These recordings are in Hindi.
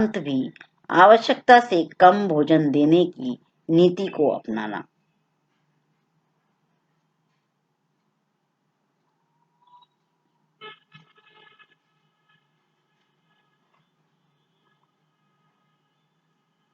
उपरांत भी आवश्यकता से कम भोजन देने की नीति को अपनाना।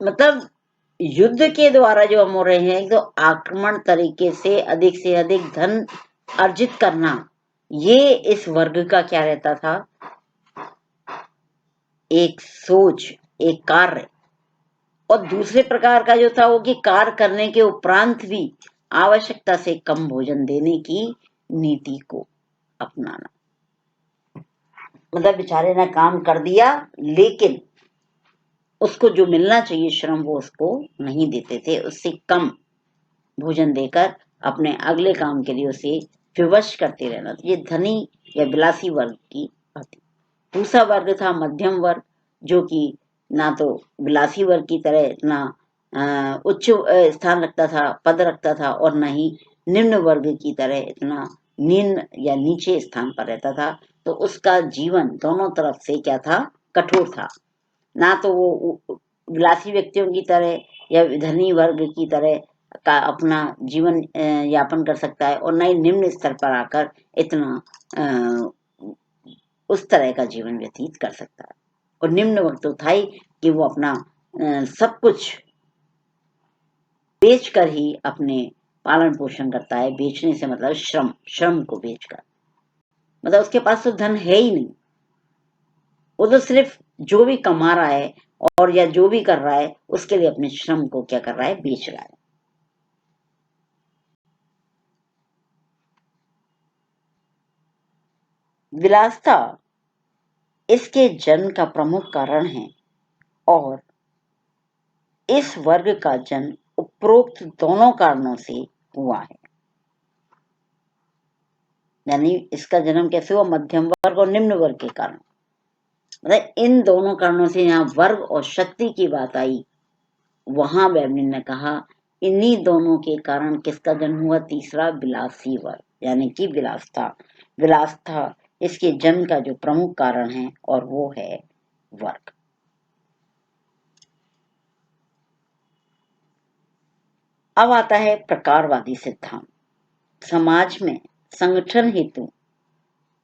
मतलब युद्ध के द्वारा जो हम हो रहे हैं, तो आक्रमण तरीके से अधिक धन अर्जित करना, ये इस वर्ग का क्या रहता था, एक सोच, एक कार्य। और दूसरे प्रकार का जो था वो कि कार्य करने के उपरांत भी आवश्यकता से कम भोजन देने की नीति को अपनाना। मतलब बेचारे ने काम कर दिया, लेकिन उसको जो मिलना चाहिए श्रम, वो उसको नहीं देते थे, उससे कम भोजन देकर अपने अगले काम के लिए उसे विवश करते रहना। तो ये धनी या विलासी वर्ग की बात। दूसरा वर्ग था मध्यम वर्ग, जो कि ना तो विलासी वर्ग की तरह इतना उच्च स्थान रखता था, पद रखता था, और न ही निम्न वर्ग की तरह इतना निम्न या नीचे स्थान पर रहता था। तो उसका जीवन दोनों तरफ से क्या था, कठोर था। ना तो वो विलासी व्यक्तियों की तरह या धनी वर्ग की तरह का अपना जीवन यापन कर सकता है, और न ही निम्न स्तर पर आकर इतना उस तरह का जीवन व्यतीत कर सकता है। और निम्न वर्ग तो था ही कि वो अपना सब कुछ बेचकर ही अपने पालन पोषण करता है। बेचने से मतलब श्रम को बेचकर, मतलब उसके पास तो धन है ही नहीं, वो तो सिर्फ जो भी कमा रहा है और या जो भी कर रहा है, उसके लिए अपने श्रम को क्या कर रहा है, बेच रहा है। विलासिता इसके जन्म का प्रमुख कारण है, और इस वर्ग का जन्म उपरोक्त दोनों कारणों से हुआ है। यानी इसका जन्म कैसे हुआ, मध्यम वर्ग और निम्न वर्ग के कारण। मतलब इन दोनों कारणों से यहाँ वर्ग और शक्ति की बात आई। वहां बेबलिन ने कहा इन्हीं दोनों के कारण किसका जन्म हुआ, तीसरा विलासी वर्ग, यानी कि विलासिता इसके जन्म का जो प्रमुख कारण है, और वो है वर्ग। अब आता है प्रकारवादी सिद्धांत। समाज में संगठन हेतु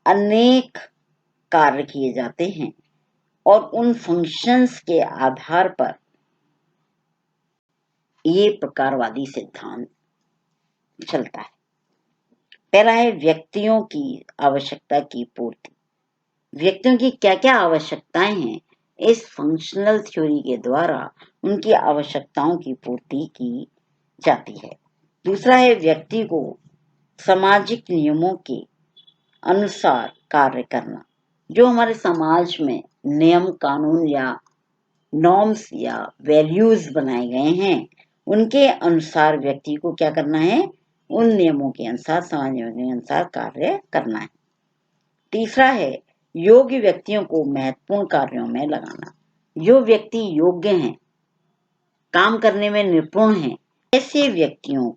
अनेक कार्य किए जाते हैं, और उन फंक्शंस के आधार पर ये प्रकारवादी सिद्धांत चलता है। पहला है व्यक्तियों की आवश्यकता की पूर्ति। व्यक्तियों की क्या क्या आवश्यकताएं हैं, इस फंक्शनल थ्योरी के द्वारा उनकी आवश्यकताओं की पूर्ति की जाती है। दूसरा है व्यक्ति को सामाजिक नियमों के अनुसार कार्य करना। जो हमारे समाज में नियम कानून या नॉर्म्स या वैल्यूज बनाए गए हैं, उनके अनुसार व्यक्ति को क्या करना है, उन नियमों के अनुसार, समाज नियमों के अनुसार कार्य करना है। तीसरा है योग्य व्यक्तियों को महत्वपूर्ण कार्यों में लगाना। जो व्यक्ति योग्य हैं, काम करने में निपुण हैं, ऐसे व्यक्तियों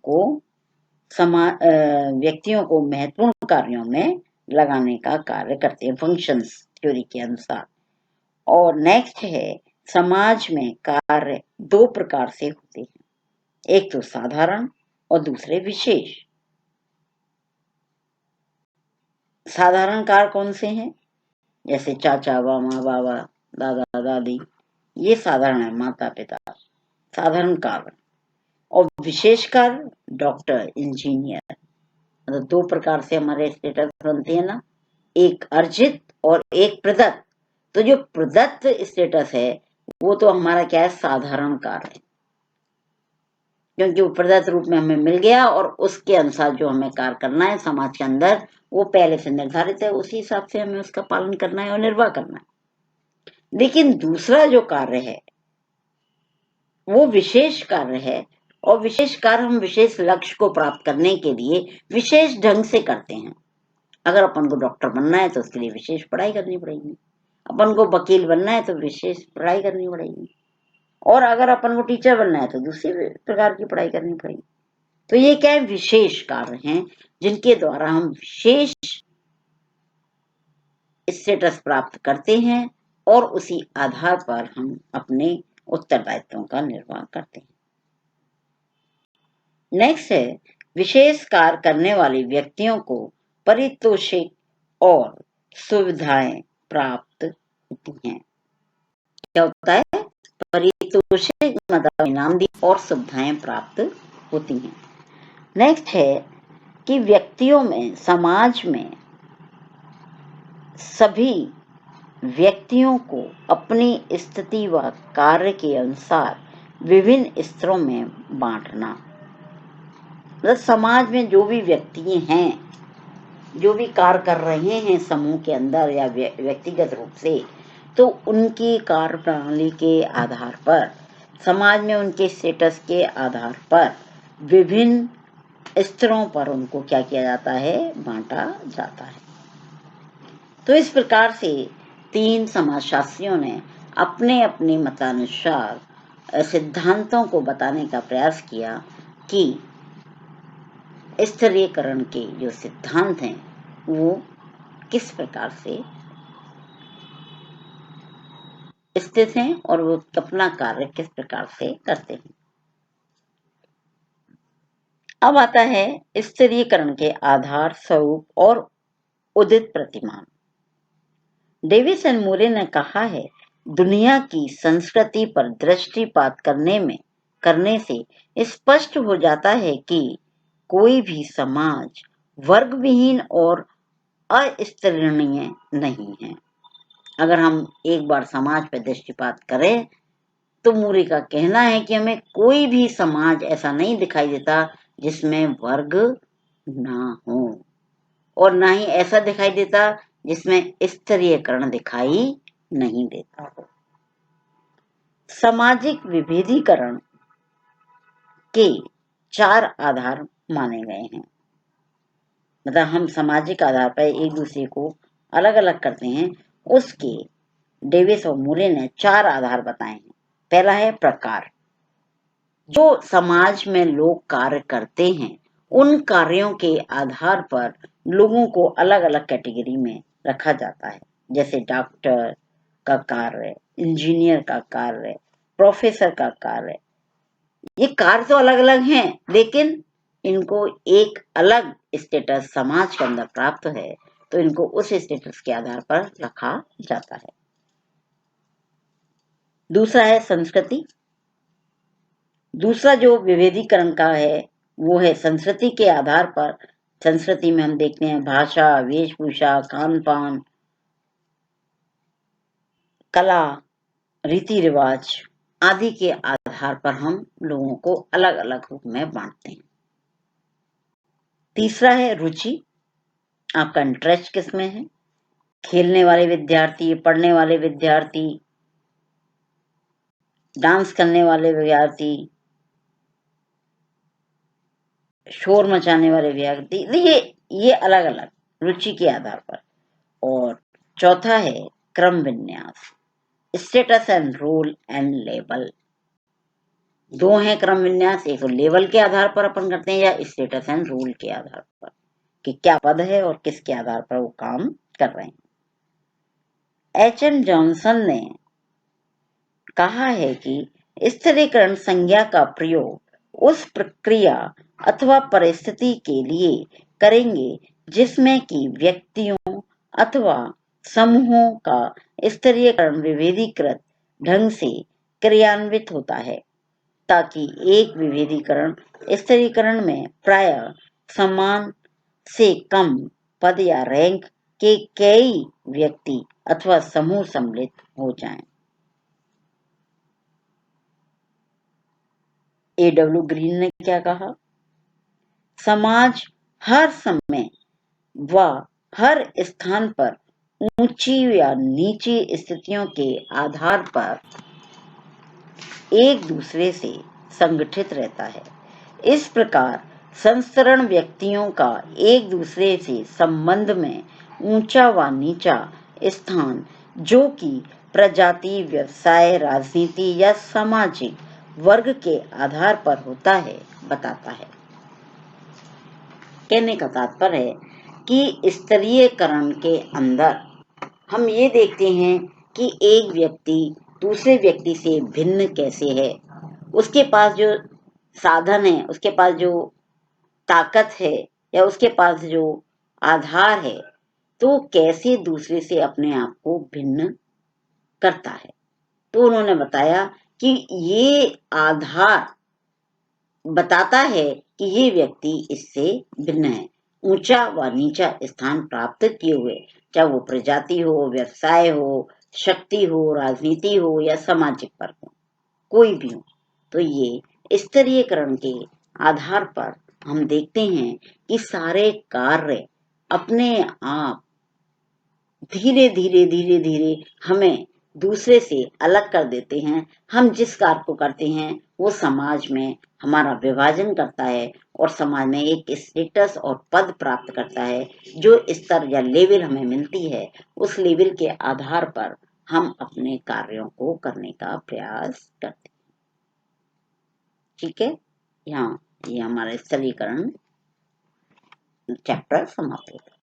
को महत्वपूर्ण कार्यों में लगाने का कार्य करते हैं, फंक्शंस थ्योरी के अनुसार। और नेक्स्ट है समाज में कार्य दो प्रकार से होते हैं, एक तो साधारण और दूसरे विशेष। साधारण कार्य कौन से हैं, जैसे चाचा मामा बाबा दादा दादी, ये साधारण है, माता पिता, साधारण कार्य। और विशेष कार्य डॉक्टर इंजीनियर। मतलब दो प्रकार से हमारे स्टेटस बनते हैं ना, एक अर्जित और एक प्रदत्त। तो जो प्रदत्त स्टेटस है वो तो हमारा क्या है, साधारण कार्य है, क्योंकि वो प्रदत्त रूप में हमें मिल गया, और उसके अनुसार जो हमें कार्य करना है समाज के अंदर, वो पहले से निर्धारित है, उसी हिसाब से हमें उसका पालन करना है और निर्वाह करना है। लेकिन दूसरा जो कार्य है वो विशेष कार्य है, और विशेष कार्य हम विशेष लक्ष्य को प्राप्त करने के लिए विशेष ढंग से करते हैं। अगर अपन को डॉक्टर बनना है तो उसके लिए विशेष पढ़ाई करनी पड़ेगी, अपन को वकील बनना है तो विशेष पढ़ाई करनी पड़ेगी, और अगर अपन को टीचर बनना है तो दूसरी प्रकार की पढ़ाई करनी पड़ेगी। तो ये क्या है, विशेष कार्य हैं, जिनके द्वारा हम विशेष स्टेटस प्राप्त करते हैं, और उसी आधार पर हम अपने उत्तरदायित्वों का निर्वाह करते हैं। नेक्स्ट है, विशेष कार्य करने वाले व्यक्तियों को पारितोषिक और सुविधाएं प्राप्त होती हैं। क्या होता है? पारितोषिक मतलब इनाम दी और सुविधाएं प्राप्त होती हैं। नेक्स्ट है कि व्यक्तियों में, समाज में सभी व्यक्तियों को अपनी स्थिति व कार्य के अनुसार विभिन्न स्तरों में बांटना। मतलब समाज में जो भी व्यक्ति हैं, जो भी कार्य कर रहे हैं समूह के अंदर या व्यक्तिगत रूप से, तो उनकी कार्य प्रणाली के आधार पर, समाज में उनके स्टेटस के आधार पर विभिन्न स्तरों पर उनको क्या किया जाता है? बांटा जाता है। तो इस प्रकार से 3 समाजशास्त्रियों ने अपने अपने मतानुसार सिद्धांतों को बताने का प्रयास किया कि स्तरीयकरण के जो सिद्धांत हैं वो किस प्रकार से स्थित हैं और वो अपना कार्य किस प्रकार से करते हैं। अब आता है स्तरीयकरण के आधार, स्वरूप और उदित प्रतिमान। डेविस एंड मूरे ने कहा है, दुनिया की संस्कृति पर दृष्टिपात करने से स्पष्ट हो जाता है कि कोई भी समाज वर्ग विहीन और अस्तरणीय नहीं है। अगर हम एक बार समाज पर दृष्टिपात करें तो मूरे का कहना है कि हमें कोई भी समाज ऐसा नहीं दिखाई देता जिसमें वर्ग ना हो, और ना ही ऐसा दिखाई देता जिसमें स्तरीयकरण दिखाई नहीं देता हो। सामाजिक विभेदीकरण के 4 आधार माने गए हैं। मतलब हम सामाजिक आधार पर एक दूसरे को अलग अलग करते हैं, उसके डेविस और मूरे ने 4 आधार बताए हैं। पहला है प्रकार। जो समाज में लोग कार्य करते हैं उन कार्यों के आधार पर लोगों को अलग अलग कैटेगरी में रखा जाता है। जैसे डॉक्टर का कार्य, इंजीनियर का कार्य, प्रोफेसर का कार्य। ये कार्य तो अलग अलग हैं, लेकिन इनको एक अलग स्टेटस समाज के अंदर प्राप्त है, तो इनको उस स्टेटस के आधार पर रखा जाता है। दूसरा है संस्कृति। दूसरा जो विभेदीकरण का है वो है संस्कृति के आधार पर। संस्कृति में हम देखते हैं भाषा, वेशभूषा, खान पान, कला, रीति रिवाज आदि के आधार पर हम लोगों को अलग अलग रूप में बांटते हैं। तीसरा है रुचि। आपका इंटरेस्ट किसमें है? खेलने वाले विद्यार्थी, पढ़ने वाले विद्यार्थी, डांस करने वाले विद्यार्थी, शोर मचाने वाले व्यक्ति, ये अलग अलग रुचि के आधार पर। और चौथा है क्रम विन्यास, status and role and level. 2 हैं क्रम विन्यास, एक तो लेवल के आधार पर अपन करते हैं या स्टेटस एंड रोल के आधार पर कि क्या पद है और किसके आधार पर वो काम कर रहे हैं। H.M. जॉनसन ने कहा है कि स्तरीकरण संज्ञा का प्रयोग उस प्रक्रिया अथवा परिस्थिति के लिए करेंगे जिसमें कि व्यक्तियों अथवा समूहों का स्तरीयकरण विभेदीकृत ढंग से क्रियान्वित होता है, ताकि एक विभेदीकरण स्तरीकरण में प्रायः समान से कम पद या रैंक के कई व्यक्ति अथवा समूह सम्मिलित हो जाएं। A.W. ग्रीन ने क्या कहा? समाज हर समय व हर स्थान पर ऊंची या नीची स्थितियों के आधार पर एक दूसरे से संगठित रहता है। इस प्रकार संस्तरण व्यक्तियों का एक दूसरे से संबंध में ऊंचा व नीचा स्थान, जो कि प्रजाति, व्यवसाय, राजनीति या सामाजिक वर्ग के आधार पर होता है, बताता है। कहने का तात्पर्य है कि स्तरीयकरण के अंदर हम ये देखते हैं कि एक व्यक्ति दूसरे व्यक्ति से भिन्न कैसे है, उसके पास जो साधन है, उसके पास जो ताकत है या उसके पास जो आधार है, तो कैसे दूसरे से अपने आप को भिन्न करता है। तो उन्होंने बताया कि ये आधार बताता है कि ये व्यक्ति इससे भिन्न है। ऊंचा व नीचा स्थान प्राप्त किए हुए, चाहे वो प्रजाति हो, व्यवसाय हो, शक्ति हो, राजनीति हो या सामाजिक वर्ग हो, कोई भी हो, तो ये स्तरीयकरण के आधार पर हम देखते हैं कि सारे कार्य अपने आप धीरे धीरे हमें दूसरे से अलग कर देते हैं। हम जिस कार्य को करते हैं वो समाज में हमारा विभाजन करता है और समाज में एक स्टेटस और पद प्राप्त करता है। जो स्तर या लेवल हमें मिलती है, उस लेवल के आधार पर हम अपने कार्यों को करने का प्रयास करते हैं। ठीक है, यहाँ ये हमारा स्तरीकरण चैप्टर समाप्त होता है।